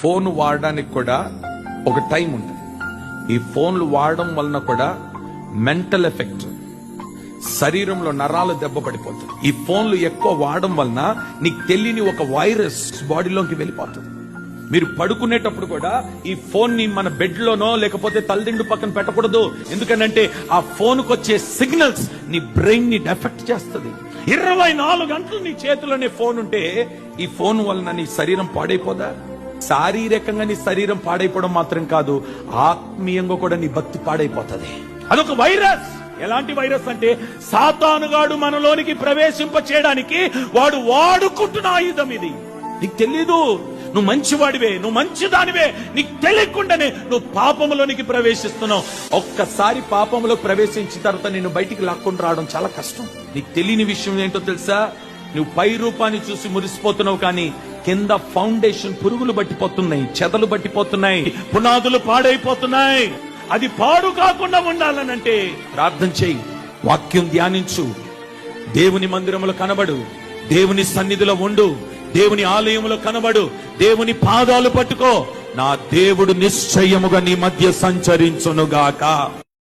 Phone వాడడానికి కూడా ఒక టైం ఉంటుంది. ఈ ఫోన్లు వాడడం వలన కూడా మెంటల్ ఎఫెక్ట్, శరీరంలో నరాలు దెబ్బ పడిపోతాయి. ఈ ఫోన్లు ఎక్కువ వాడడం వలన నీకు తెలియని ఒక వైరస్ బాడీలోకి వెళ్ళిపోతుంది. మీరు పడుకునేటప్పుడు కూడా ఈ ఫోన్ ని మన బెడ్ లోనో లేకపోతే తలదిండు పక్కన పెట్టకూడదు. ఎందుకంటే ఆ ఫోన్ కు వచ్చే సిగ్నల్స్ నీ బ్రెయిన్ ని ఎఫెక్ట్ చేస్తుంది. 24 గంటలు నీ చేతిలోనే ఫోన్ ఉంటే ఈ ఫోన్ వలన నీ శరీరం పాడైపోదా? శారీరకంగా నీ శరీరం పాడైపోవడం మాత్రం కాదు, ఆత్మీయంగా కూడా నీ భక్తి పాడైపోతుంది. అదొక వైరస్. ఎలాంటి వైరస్ అంటే సాతానుగాడు మనలోనికి ప్రవేశింప చేయడానికి వాడు వాడుకుంటున్న ఆయుధం ఇది. నీకు తెలీదు, నువ్వు మంచివాడివే, నువ్వు మంచిదానివే, నీకు తెలియకుండానే నువ్వు పాపంలోనికి ప్రవేశిస్తున్నావు. ఒక్కసారి పాపంలో ప్రవేశించిన తర్వాత నేను బయటికి లాక్కొని రావడం చాలా కష్టం. నీకు తెలియని విషయం ఏంటో తెలుసా? నువ్వు పై రూపాన్ని చూసి మురిసిపోతున్నావు, కానీ కింద ఫౌండేషన్ పురుగులు పట్టిపోతున్నాయి, చెదలు పట్టిపోతున్నాయి, పునాదులు పాడైపోతున్నాయి. అది పాడు కాకుండా ఉండాలనంటే ప్రార్థన చేయి, వాక్యం ధ్యానించు, దేవుని మందిరంలో కనబడు, దేవుని సన్నిధిలో ఉండు, దేవుని ఆలయంలో కనబడు, దేవుని పాదాలు పట్టుకో. నా దేవుడు నిశ్చయముగా నీ మధ్య సంచరించునుగాక.